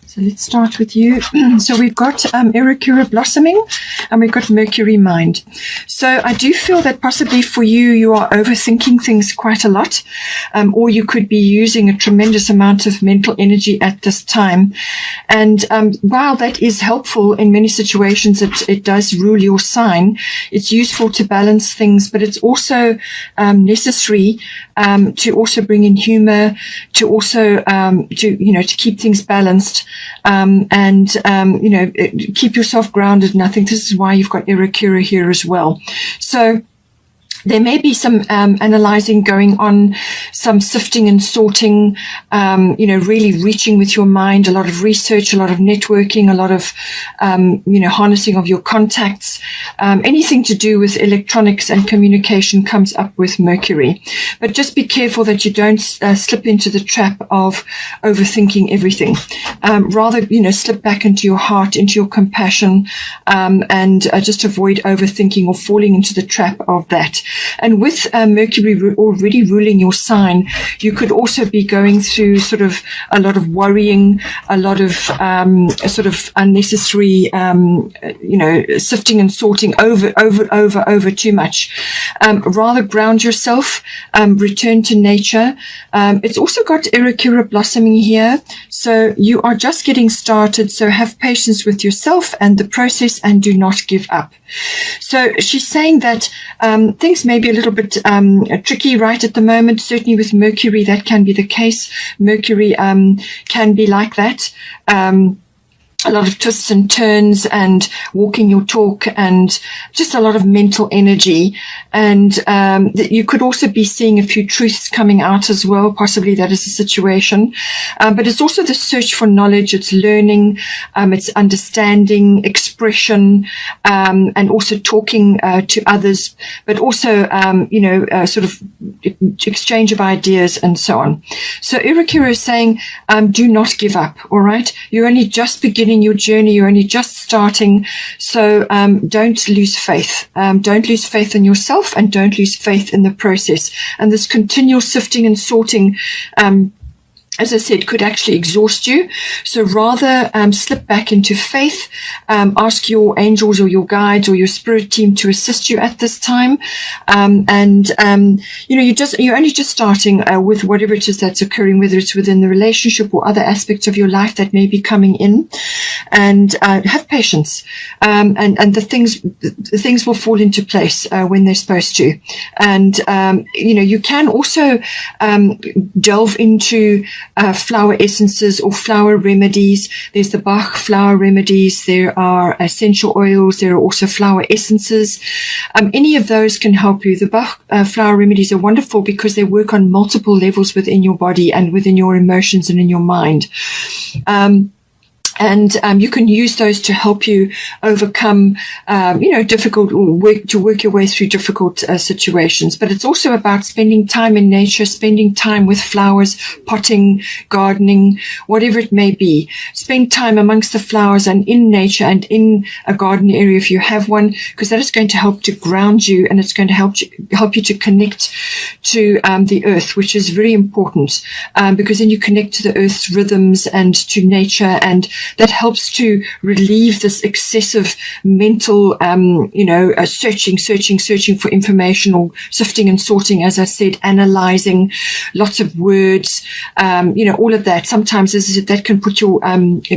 So let's start with you. So we've got Irakura blossoming and we've got Mercury mind. So I do feel that possibly for you, you are overthinking things quite a lot, or you could be using a tremendous amount of mental energy at this time. And while that is helpful in many situations, it does rule your sign. It's useful to balance things, but it's also necessary to also bring in humor, to also to keep things balanced. Keep yourself grounded. And I think this is why you've got Irakura here as well. So there may be some analyzing going on, some sifting and sorting, really reaching with your mind, a lot of research, a lot of networking, a lot of, harnessing of your contacts. Anything to do with electronics and communication comes up with Mercury. But just be careful that you don't slip into the trap of overthinking everything. Rather, slip back into your heart, into your compassion, and just avoid overthinking or falling into the trap of that. And with Mercury already ruling your sign, you could also be going through sort of a lot of worrying, a lot of sort of unnecessary, sifting and sorting over too much. Rather ground yourself, return to nature. It's also got Irakura blossoming here. So you are just getting started. So have patience with yourself and the process and do not give up. So she's saying that things may be a little bit tricky right at the moment. Certainly with Mercury, that can be the case. Mercury can be like that. A lot of twists and turns and walking your talk and just a lot of mental energy. And you could also be seeing a few truths coming out as well. Possibly that is the situation. But it's also the search for knowledge. It's learning. It's understanding, expression, and also talking to others, but also, sort of exchange of ideas and so on. So Irakura is saying, do not give up. All right. You're only just beginning your journey. You're only just starting. So don't lose faith. Don't lose faith in yourself and don't lose faith in the process. And this continual sifting and sorting, as I said, could actually exhaust you. So rather slip back into faith. Ask your angels or your guides or your spirit team to assist you at this time. You're only just starting with whatever it is that's occurring, whether it's within the relationship or other aspects of your life that may be coming in. And have patience. And the things will fall into place when they're supposed to. And you can also delve into flower essences or flower remedies. There's the Bach flower remedies. There are essential oils. There are also flower essences. Any of those can help you. The Bach flower remedies are wonderful because they work on multiple levels within your body and within your emotions and in your mind. And you can use those to help you overcome, difficult to work your way through difficult situations. But it's also about spending time in nature, spending time with flowers, potting, gardening, whatever it may be. Spend time amongst the flowers and in nature and in a garden area if you have one, because that is going to help to ground you and it's going to help you to connect to the earth, which is very important because then you connect to the earth's rhythms and to nature, and that helps to relieve this excessive mental, searching for information or sifting and sorting, as I said, analyzing, lots of words, all of that. Sometimes that can put your,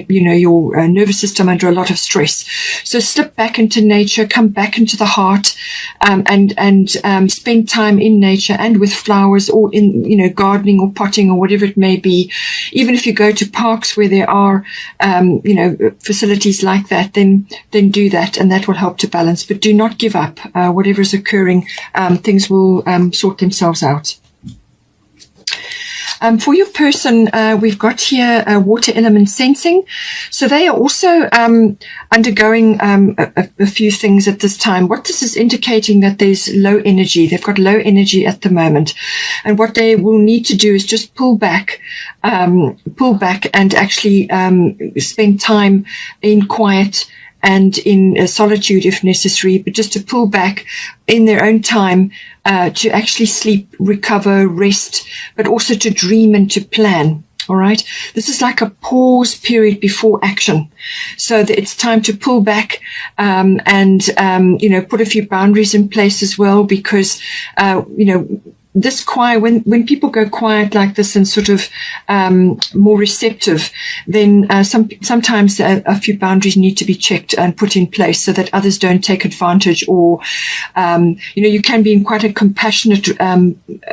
your nervous system under a lot of stress. So slip back into nature, come back into the heart, and spend time in nature and with flowers or in, gardening or potting or whatever it may be. Even if you go to parks where there are, facilities like that, then do that, and that will help to balance. But do not give up. Whatever is occurring, things will sort themselves out. For your person, we've got here water element sensing. So they are also undergoing a few things at this time. What this is indicating that there's low energy. They've got low energy at the moment. And what they will need to do is just pull back and actually spend time in quiet and in solitude if necessary, but just to pull back in their own time to actually sleep, recover, rest, but also to dream and to plan. All right. This is like a pause period before action. So that it's time to pull back, and put a few boundaries in place as well, because, this quiet, when people go quiet like this and sort of more receptive, then sometimes a few boundaries need to be checked and put in place so that others don't take advantage, or you can be in quite a compassionate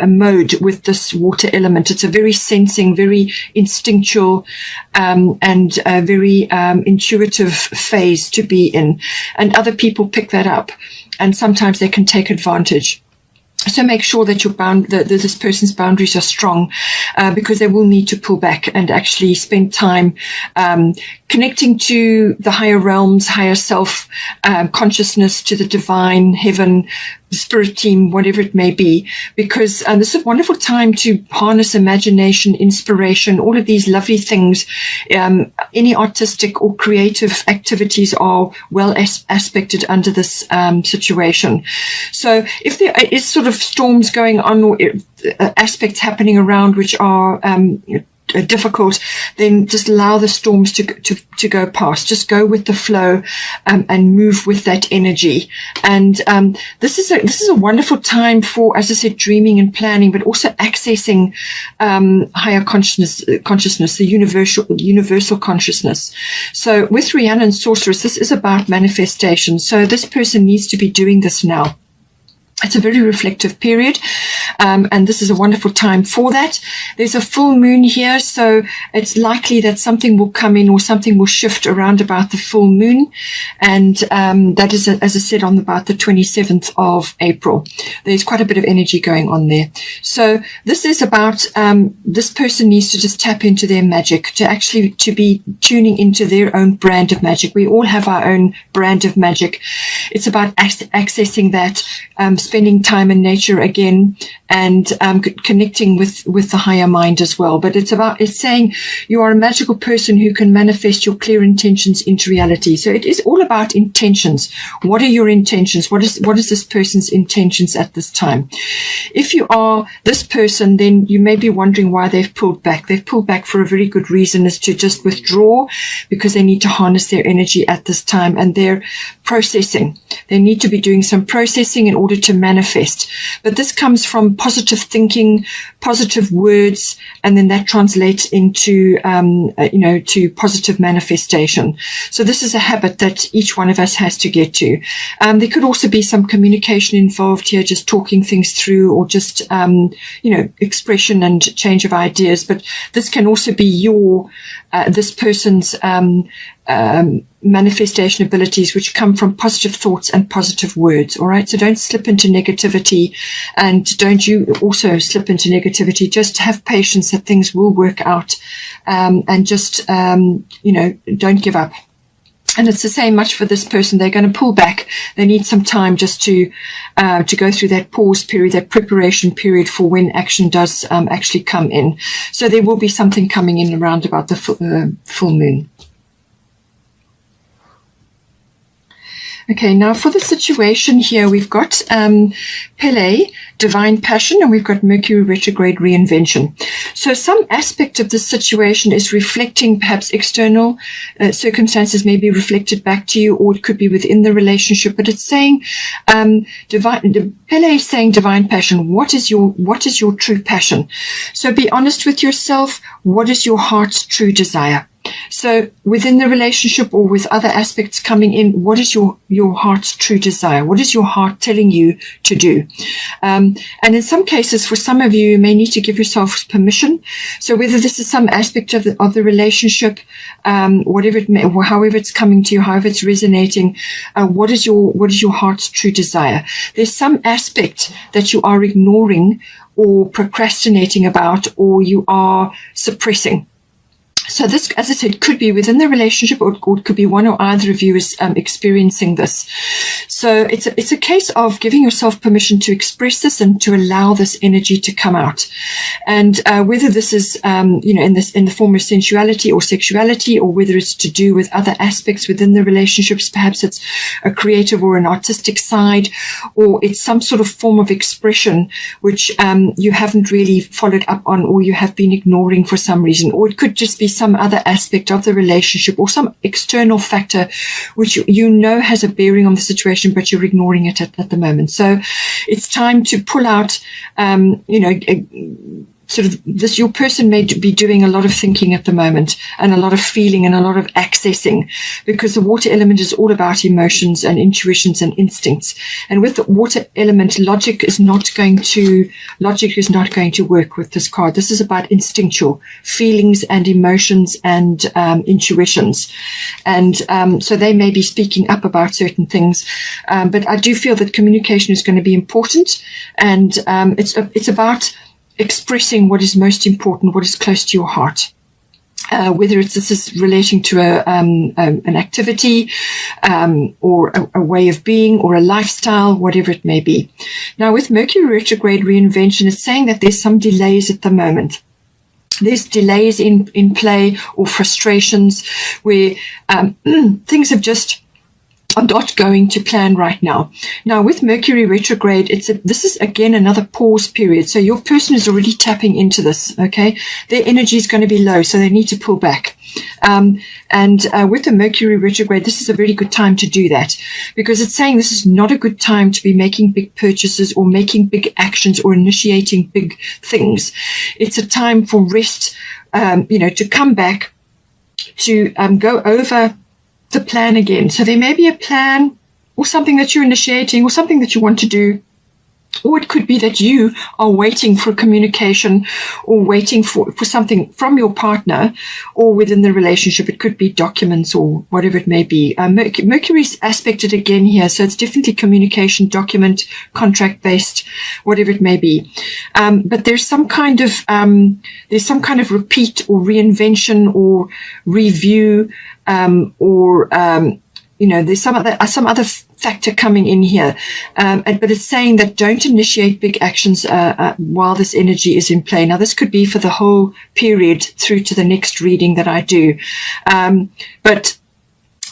mode with this water element. It's a very sensing, very instinctual, and a very intuitive phase to be in, and other people pick that up, and sometimes they can take advantage. So make sure that this person's boundaries are strong, because they will need to pull back and actually spend time connecting to the higher realms, higher self, consciousness, to the divine, heaven, spirit team, whatever it may be, because this is a wonderful time to harness imagination, inspiration, all of these lovely things. Any artistic or creative activities are well aspected under this situation. So if there is sort of storms going on, or aspects happening around which are difficult, then just allow the storms to go past. Just go with the flow, and move with that energy. And this is a wonderful time for, as I said, dreaming and planning, but also accessing higher consciousness, the universal consciousness. So with Rhiannon Sorceress, this is about manifestation. So this person needs to be doing this now. It's a very reflective period, and this is a wonderful time for that. There's a full moon here, so it's likely that something will come in, or something will shift around about the full moon, and that is, as I said, on about the 27th of April. There's quite a bit of energy going on there. So this is about this person needs to just tap into their magic, to be tuning into their own brand of magic. We all have our own brand of magic. It's about accessing that, spending time in nature again, and connecting with the higher mind as well. But it's saying you are a magical person who can manifest your clear intentions into reality. So it is all about intentions. What are your intentions? What is this person's intentions at this time? If you are this person, then you may be wondering why they've pulled back. They've pulled back for a very good reason, is to just withdraw, because they need to harness their energy at this time, and they're processing. They need to be doing some processing in order to manifest. But this comes from positive thinking, positive words, and then that translates into, to positive manifestation. So this is a habit that each one of us has to get to. There could also be some communication involved here, just talking things through, or just, expression and change of ideas. But this can also be this person's, manifestation abilities, which come from positive thoughts and positive words. All right. So don't slip into negativity, and don't you also slip into negativity. Just have patience that things will work out, and just, don't give up. And it's the same much for this person. They're going to pull back. They need some time just to go through that pause period, that preparation period for when action does actually come in. So there will be something coming in around about the full moon. Okay, now for the situation here, we've got Pele, divine passion, and we've got Mercury retrograde reinvention. So some aspect of this situation is reflecting perhaps external circumstances, may be reflected back to you, or it could be within the relationship. But it's saying Pele is saying divine passion. What is your true passion? So be honest with yourself. What is your heart's true desire? So within the relationship, or with other aspects coming in, what is your heart's true desire? What is your heart telling you to do? And in some cases, for some of you, you may need to give yourself permission. So whether this is some aspect of the relationship, whatever it may, or however it's coming to you, however it's resonating, what is your heart's true desire? There's some aspect that you are ignoring, or procrastinating about, or you are suppressing. So this, as I said, could be within the relationship, or it could be one or either of you is experiencing this. So it's a case of giving yourself permission to express this and to allow this energy to come out. And whether this is, in the form of sensuality or sexuality, or whether it's to do with other aspects within the relationships, perhaps it's a creative or an artistic side, or it's some sort of form of expression which you haven't really followed up on, or you have been ignoring for some reason, or it could just be some other aspect of the relationship or some external factor which you know has a bearing on the situation, but you're ignoring it at the moment. So it's time to pull out, sort of this, your person may be doing a lot of thinking at the moment, and a lot of feeling and a lot of accessing, because the water element is all about emotions and intuitions and instincts. And with the water element, logic is not going to work with this card. This is about instinctual feelings and emotions and intuitions. And so they may be speaking up about certain things. But I do feel that communication is going to be important, and it's about expressing what is most important, what is close to your heart. Whether this is relating to an activity, or a way of being, or a lifestyle, whatever it may be. Now, with Mercury retrograde reinvention, it's saying that there's some delays at the moment. There's delays in play, or frustrations where things have just are not going to plan right now. Now, with Mercury retrograde, this is again another pause period. So your person is already tapping into this, okay? Their energy is going to be low, so they need to pull back. And with the Mercury retrograde, this is a very good time to do that, because it's saying this is not a good time to be making big purchases or making big actions or initiating big things. It's a time for rest, to come back, to go over the plan again. So there may be a plan or something that you're initiating or something that you want to do, or it could be that you are waiting for communication or waiting for something from your partner or within the relationship. It could be documents or whatever it may be. Mercury's aspected again here, so it's definitely communication, document, contract-based, whatever it may be. But there's some kind of repeat or reinvention or review, there's some other factor coming in here. But it's saying that don't initiate big actions while this energy is in play. Now, this could be for the whole period through to the next reading that I do. But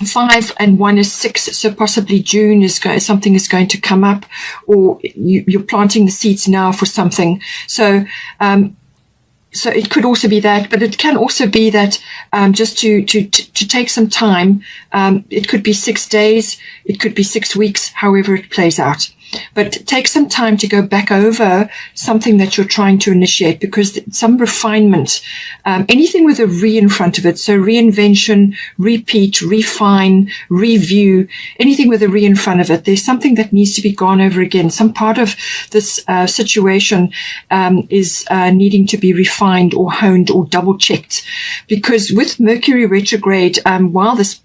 5 and 1 is 6, so possibly June something is going to come up, or you're planting the seeds now for something. So it could also be that, but it can also be that just to take some time. It could be 6 days, it could be 6 weeks, however it plays out. But take some time to go back over something that you're trying to initiate, because some refinement, anything with a re in front of it, so reinvention, repeat, refine, review, anything with a re in front of it, there's something that needs to be gone over again. Some part of this situation is needing to be refined or honed or double checked, because with Mercury retrograde, while this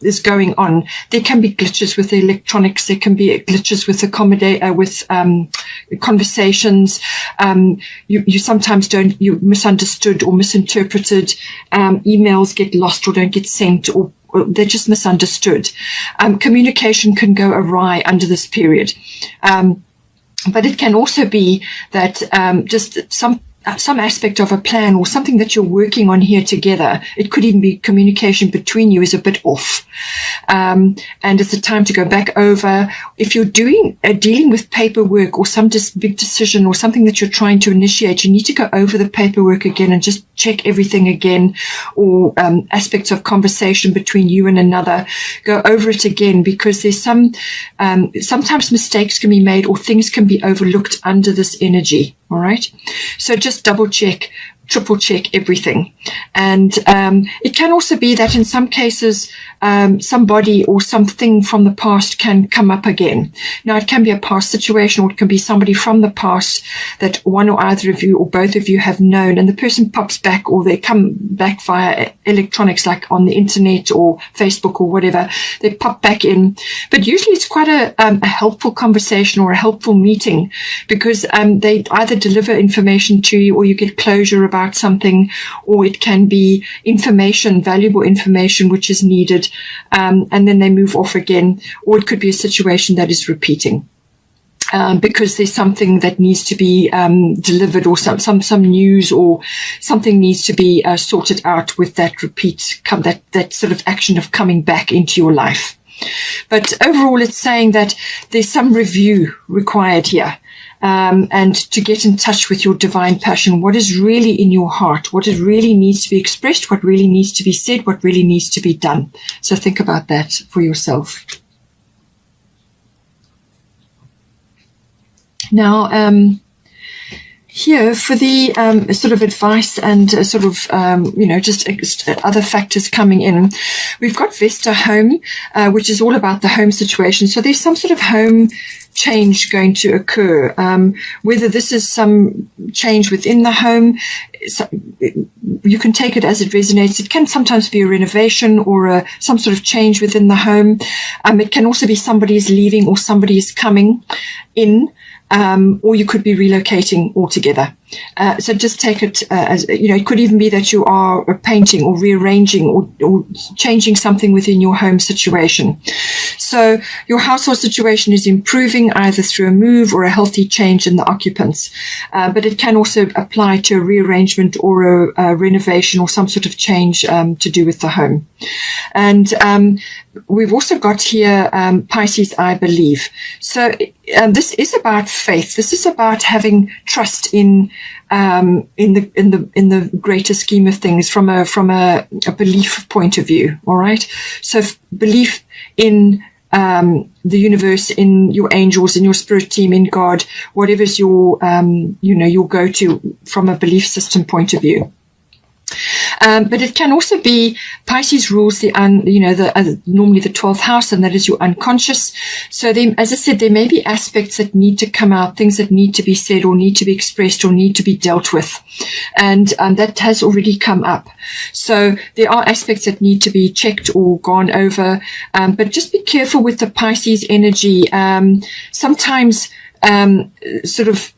is going on, there can be glitches with the electronics, there can be glitches with conversations. You sometimes you're misunderstood or misinterpreted. Emails get lost or don't get sent, or they're just misunderstood. Communication can go awry under this period. But it can also be that just some aspect of a plan or something that you're working on here together. It could even be communication between you is a bit off. And it's a time to go back over. If you're dealing with paperwork or some big decision or something that you're trying to initiate, you need to go over the paperwork again and just check everything again, or aspects of conversation between you and another. Go over it again, because there's sometimes mistakes can be made or things can be overlooked under this energy. All right. So just double check, triple check everything. And it can also be that in some cases, somebody or something from the past can come up again. Now, it can be a past situation, or it can be somebody from the past that one or either of you or both of you have known, and the person pops back, or they come back via electronics, like on the internet or Facebook or whatever. They pop back in. But usually it's quite a helpful conversation or a helpful meeting, because they either deliver information to you, or you get closure about about something, or it can be information, valuable information, which is needed, and then they move off again, or it could be a situation that is repeating. Because there's something that needs to be delivered, or some news, or something needs to be sorted out with that that sort of action of coming back into your life. But overall, it's saying that there's some review required here, and to get in touch with your divine passion, what is really in your heart, what really needs to be expressed, what really needs to be said, what really needs to be done. So think about that for yourself. Now, here for the sort of advice and sort of, just other factors coming in, we've got Vesta Home, which is all about the home situation. So there's some sort of home change going to occur, whether this is some change within the home. You can take it as it resonates. It can sometimes be a renovation or some sort of change within the home. It can also be somebody is leaving or somebody is coming in. Or you could be relocating altogether. So just take it as, it could even be that you are painting or rearranging or changing something within your home situation. So your household situation is improving either through a move or a healthy change in the occupants. But it can also apply to a rearrangement or a renovation or some sort of change to do with the home. And we've also got here Pisces, I believe. So this is about faith. This is about having trust in the greater scheme of things from a belief point of view. All right. So belief in the universe, in your angels, in your spirit team, in God, whatever's your your go-to from a belief system point of view. But it can also be Pisces rules normally the 12th house, and that is your unconscious. So as I said, there may be aspects that need to come out, things that need to be said or need to be expressed or need to be dealt with. And that has already come up. So there are aspects that need to be checked or gone over. But just be careful with the Pisces energy. Sometimes sort of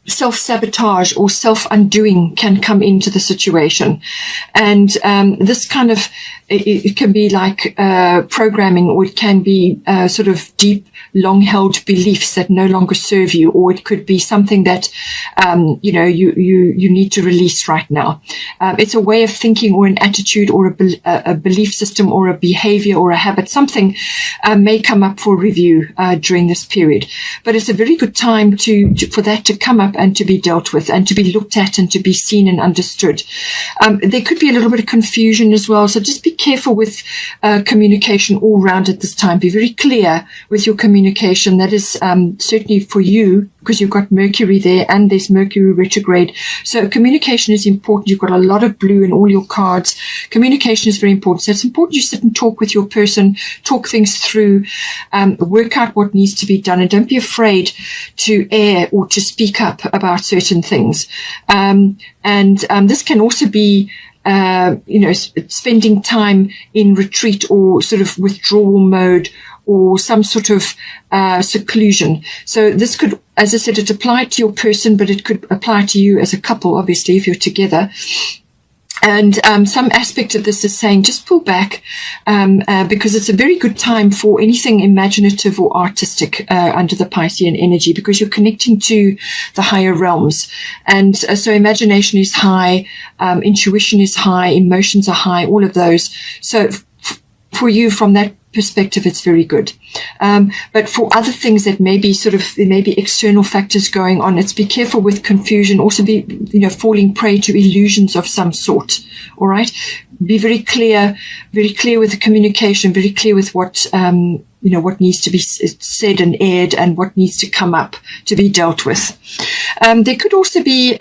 self-sabotage or self-undoing can come into the situation. And this kind of, it can be like programming, or it can be sort of deep, long-held beliefs that no longer serve you, or it could be something that you need to release right now. It's a way of thinking or an attitude or a belief system or a behavior or a habit. Something may come up for review during this period. But it's a very good time for that to come up and to be dealt with and to be looked at and to be seen and understood. There could be a little bit of confusion as well. So just be careful with communication all round at this time. Be very clear with your communication. That is certainly for you, because you've got Mercury there and there's Mercury retrograde. So communication is important. You've got a lot of blue in all your cards. Communication is very important. So it's important you sit and talk with your person, talk things through, work out what needs to be done, and don't be afraid to air or to speak up about certain things. And this can also be spending time in retreat or sort of withdrawal mode, or some sort of seclusion. So this could, as I said, it applied to your person, but it could apply to you as a couple, obviously, if you're together. And some aspect of this is saying just pull back, because it's a very good time for anything imaginative or artistic under the Piscean energy, because you're connecting to the higher realms. And so imagination is high, intuition is high, emotions are high, all of those. So for you, from that perspective, it's very good. But for other things that may be there may be external factors going on, it's be careful with confusion. Also be, falling prey to illusions of some sort. All right. Be very clear with the communication, very clear with what, what needs to be said and aired and what needs to come up to be dealt with. There could also be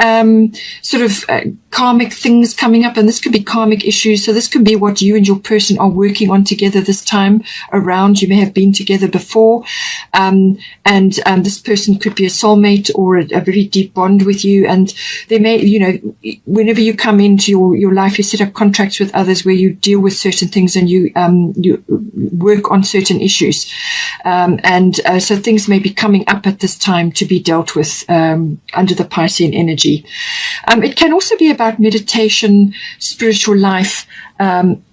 karmic things coming up, and this could be karmic issues. So this could be what you and your person are working on together this time around. You may have been together before, and this person could be a soulmate or a very deep bond with you. And they may, whenever you come into your life, you set up contracts with others where you deal with certain things and you work on certain issues. issues. So things may be coming up at this time to be dealt with under the Piscean energy. It can also be about meditation, spiritual life,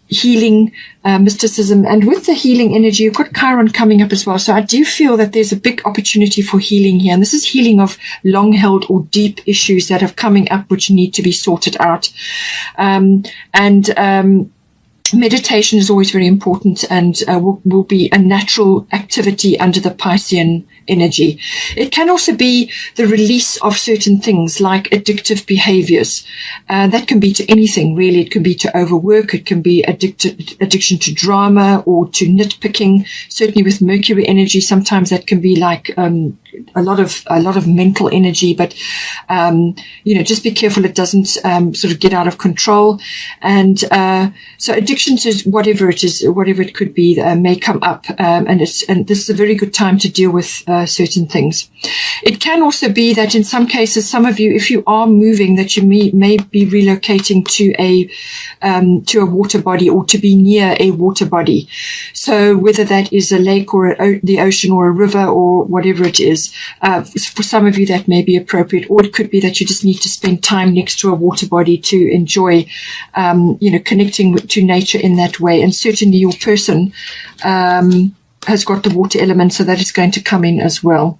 healing, mysticism, and with the healing energy, you've got Chiron coming up as well. So I do feel that there's a big opportunity for healing here, and this is healing of long-held or deep issues that are coming up which need to be sorted out. Meditation is always very important, and will be a natural activity under the Piscean energy. It can also be the release of certain things like addictive behaviors. That can be to anything, really. It can be to overwork. It can be addiction to drama or to nitpicking. Certainly with Mercury energy, sometimes that can be like a lot of mental energy, but just be careful it doesn't sort of get out of control. And so addiction to whatever it is, whatever it could be, may come up, and this is a very good time to deal with certain things. It can also be that in some cases, some of you, if you are moving, that you may be relocating to a water body or to be near a water body. So whether that is a lake or the ocean or a river or whatever it is, for some of you that may be appropriate, or it could be that you just need to spend time next to a water body to enjoy, connecting to nature in that way. And certainly your person has got the water element, so that is going to come in as well.